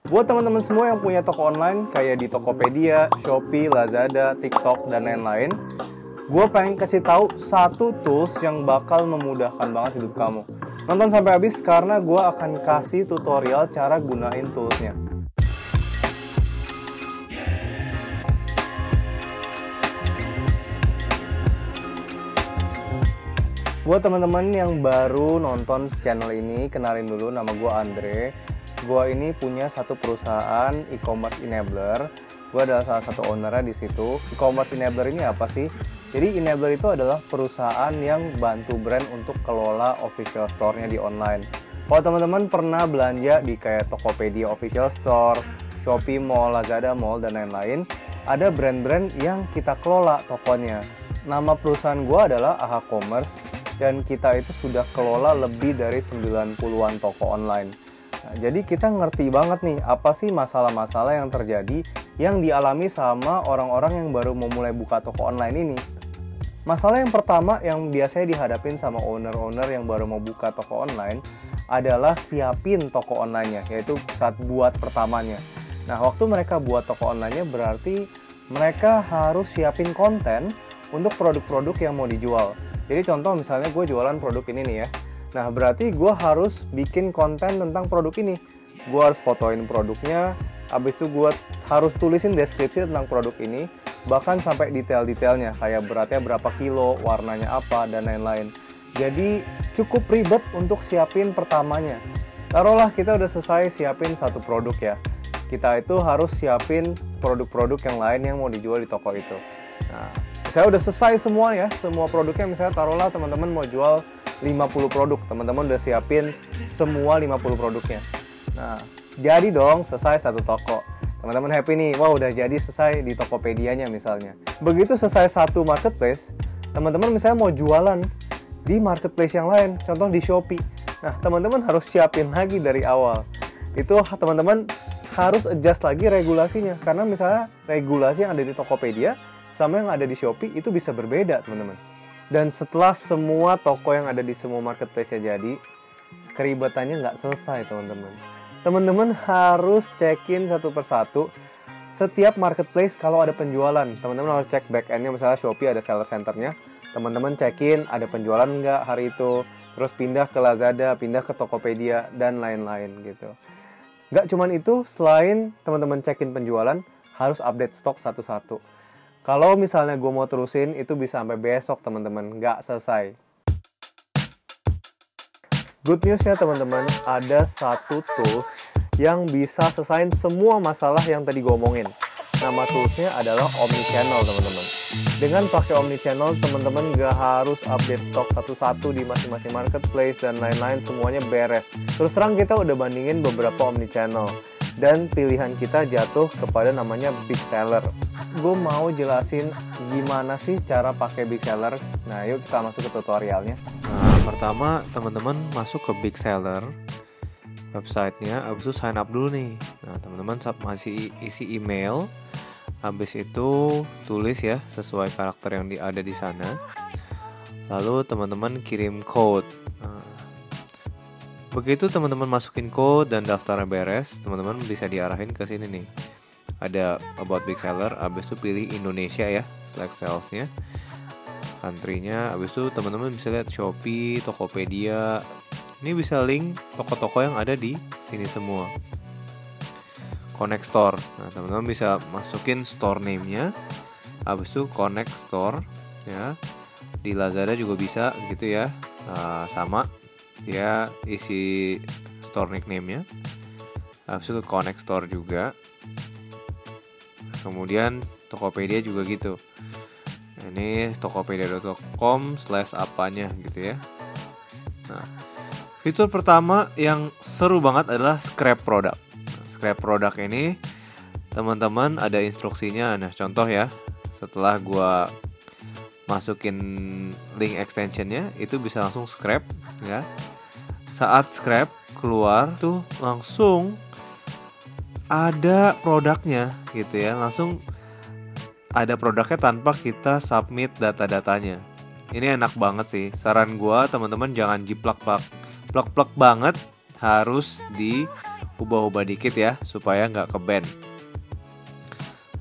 Buat teman-teman semua yang punya toko online kayak di Tokopedia, Shopee, Lazada, TikTok, dan lain-lain, gue pengen kasih tahu satu tools yang bakal memudahkan banget hidup kamu. Nonton sampai habis karena gue akan kasih tutorial cara gunain toolsnya. Buat teman-teman yang baru nonton channel ini, kenalin dulu, nama gue Andre. Gue ini punya satu perusahaan e-commerce enabler. Gue adalah salah satu ownernya di situ. E-commerce enabler ini apa sih? Jadi enabler itu adalah perusahaan yang bantu brand untuk kelola official store-nya di online. Kalau teman-teman pernah belanja di kayak Tokopedia official store, Shopee Mall, Lazada Mall, dan lain-lain, ada brand-brand yang kita kelola tokonya. Nama perusahaan gue adalah AHA Commerce, dan kita itu sudah kelola lebih dari 90-an toko online. Nah, jadi kita ngerti banget nih apa sih masalah-masalah yang terjadi yang dialami sama orang-orang yang baru memulai buka toko online ini. Masalah yang pertama yang biasanya dihadapin sama owner-owner yang baru mau buka toko online adalah siapin toko online-nya, yaitu saat buat pertamanya. Nah, waktu mereka buat toko online-nya berarti mereka harus siapin konten untuk produk-produk yang mau dijual. Jadi contoh misalnya gue jualan produk ini nih ya. Nah, berarti gue harus bikin konten tentang produk ini. Gue harus fotoin produknya, habis itu gue harus tulisin deskripsi tentang produk ini, bahkan sampai detail-detailnya, kayak beratnya berapa kilo, warnanya apa, dan lain-lain. Jadi cukup ribet untuk siapin pertamanya. Taruhlah kita udah selesai siapin satu produk ya. Kita itu harus siapin produk-produk yang lain yang mau dijual di toko itu. Nah, saya udah selesai semua ya, semua produknya. Misalnya taruhlah teman-teman mau jual 50 produk, teman-teman udah siapin semua 50 produknya. Nah, jadi dong selesai satu toko. Teman-teman happy nih, wah udah jadi selesai di Tokopedia-nya misalnya. Begitu selesai satu marketplace, teman-teman misalnya mau jualan di marketplace yang lain, contoh di Shopee. Nah, teman-teman harus siapin lagi dari awal. Itu teman-teman harus adjust lagi regulasinya, karena misalnya regulasi yang ada di Tokopedia sama yang ada di Shopee itu bisa berbeda, teman-teman. Dan setelah semua toko yang ada di semua marketplace-nya jadi, keribetannya nggak selesai, teman-teman. Teman-teman harus check-in satu persatu setiap marketplace kalau ada penjualan. Teman-teman harus cek back-end-nya, misalnya Shopee ada seller center-nya. Teman-teman check-in ada penjualan nggak hari itu, terus pindah ke Lazada, pindah ke Tokopedia, dan lain-lain gitu. Nggak cuman itu, selain teman-teman check-in penjualan, harus update stok satu-satu. Kalau misalnya gue mau terusin, itu bisa sampai besok teman-teman, nggak selesai. Good news-nya teman-teman, ada satu tools yang bisa selesaiin semua masalah yang tadi gue omongin. Nama toolsnya adalah Omnichannel, teman-teman. Dengan pakai Omnichannel, teman-teman nggak harus update stok satu-satu di masing-masing marketplace dan lain-lain, semuanya beres. Terus terang kita udah bandingin beberapa Omnichannel, dan pilihan kita jatuh kepada namanya Big Seller. Gue mau jelasin gimana sih cara pakai Big Seller. Nah, yuk kita masuk ke tutorialnya. Nah, pertama teman-teman masuk ke Big Seller websitenya, habis itu sign up dulu nih. Nah, teman-teman masih isi email, habis itu tulis ya sesuai karakter yang ada di sana. Lalu teman-teman kirim code. Nah, begitu teman-teman masukin code dan daftarnya beres, teman-teman bisa diarahin ke sini nih. Ada about Big Seller, habis itu pilih Indonesia ya, select sales-nya, country-nya, habis itu teman-teman bisa lihat Shopee, Tokopedia. Ini bisa link toko-toko yang ada di sini semua. Connect Store. Nah, teman-teman bisa masukin store name-nya, habis itu Connect Store ya. Di Lazada juga bisa gitu ya. Sama dia isi store nickname-nya. Habis itu Connect Store juga. Kemudian Tokopedia juga gitu. Ini tokopedia.com/apanya gitu ya. Nah, fitur pertama yang seru banget adalah scrap product. Nah, scrap product ini teman-teman ada instruksinya. Nah, contoh ya, setelah gua masukin link extensionnya, itu bisa langsung scrap ya. Saat scrap keluar tuh langsung ada produknya gitu ya, langsung ada produknya tanpa kita submit data-datanya. Ini enak banget sih. Saran gue teman-teman jangan jiplak-plak banget, harus di ubah-ubah dikit ya supaya nggak ke band.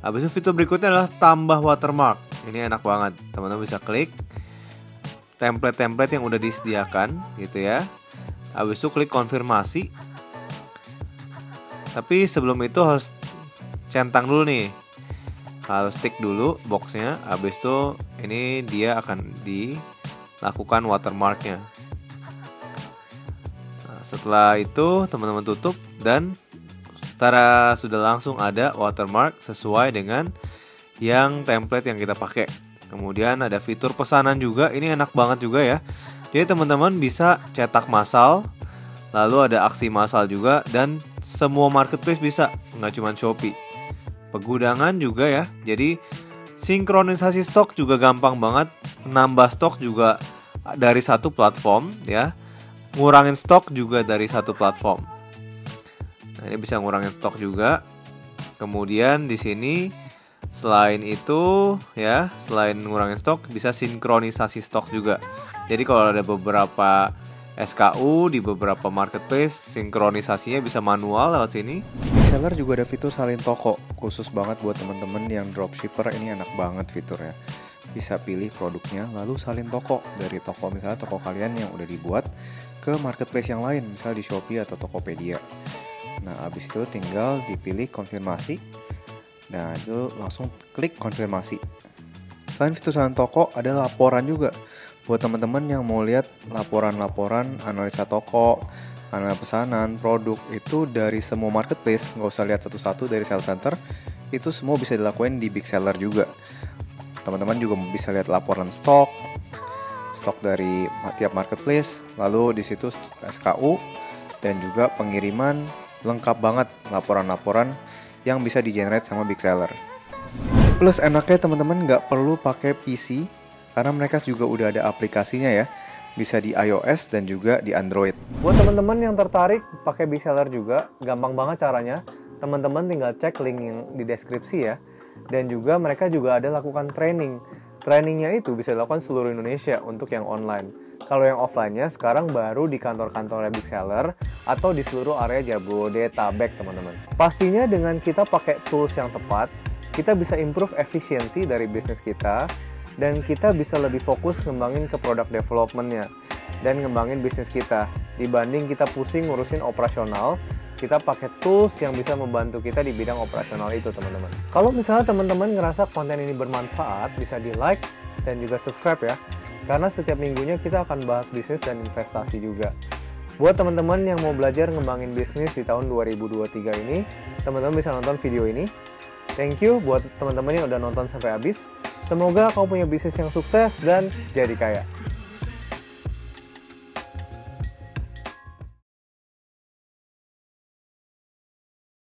Habis itu fitur berikutnya adalah tambah watermark. Ini enak banget, teman-teman bisa klik template-template yang udah disediakan gitu ya. Habis itu klik konfirmasi. Tapi sebelum itu harus centang dulu nih, harus tick dulu boxnya. Habis itu ini dia akan dilakukan watermarknya. Nah, setelah itu teman-teman tutup dan sudah langsung ada watermark sesuai dengan yang template yang kita pakai. Kemudian ada fitur pesanan juga, ini enak banget juga ya. Jadi teman-teman bisa cetak massal, lalu ada aksi massal juga, dan semua marketplace bisa, nggak cuma Shopee. Pegudangan juga ya, jadi sinkronisasi stok juga gampang banget, nambah stok juga dari satu platform ya, ngurangin stok juga dari satu platform. Nah, ini bisa ngurangin stok juga. Kemudian di sini selain itu ya, selain ngurangin stok bisa sinkronisasi stok juga. Jadi kalau ada beberapa SKU di beberapa marketplace, sinkronisasinya bisa manual lewat sini. Seller juga ada fitur salin toko, khusus banget buat teman-teman yang dropshipper. Ini enak banget fiturnya. Bisa pilih produknya lalu salin toko dari toko, misalnya toko kalian yang udah dibuat ke marketplace yang lain, misalnya di Shopee atau Tokopedia. Nah, habis itu tinggal dipilih konfirmasi. Nah, itu langsung klik konfirmasi. Selain fitur salin toko, ada laporan juga. Buat teman-teman yang mau lihat laporan-laporan analisa toko, analisa pesanan, produk, itu dari semua marketplace, nggak usah lihat satu-satu dari sales center, itu semua bisa dilakuin di Big Seller juga. Teman-teman juga bisa lihat laporan stok dari tiap marketplace, lalu di situ SKU, dan juga pengiriman. Lengkap banget laporan-laporan yang bisa di-generate sama Big Seller. Plus enaknya teman-teman nggak perlu pakai PC, karena mereka juga udah ada aplikasinya ya. Bisa di iOS dan juga di Android. Buat teman-teman yang tertarik pakai Big Seller juga, gampang banget caranya. Teman-teman tinggal cek link yang di deskripsi ya. Dan juga mereka juga ada lakukan training. Trainingnya itu bisa dilakukan seluruh Indonesia untuk yang online. Kalau yang offline-nya sekarang baru di kantor-kantornya Big Seller atau di seluruh area Jabodetabek, teman-teman. Pastinya dengan kita pakai tools yang tepat, kita bisa improve efisiensi dari bisnis kita, dan kita bisa lebih fokus ngembangin ke product development-nya dan ngembangin bisnis kita. Dibanding kita pusing ngurusin operasional, kita pakai tools yang bisa membantu kita di bidang operasional itu, teman-teman. Kalau misalnya teman-teman ngerasa konten ini bermanfaat, bisa di like dan juga subscribe ya. Karena setiap minggunya kita akan bahas bisnis dan investasi juga. Buat teman-teman yang mau belajar ngembangin bisnis di tahun 2023 ini, teman-teman bisa nonton video ini. Thank you buat teman-teman yang udah nonton sampai habis. Semoga kamu punya bisnis yang sukses dan jadi kaya.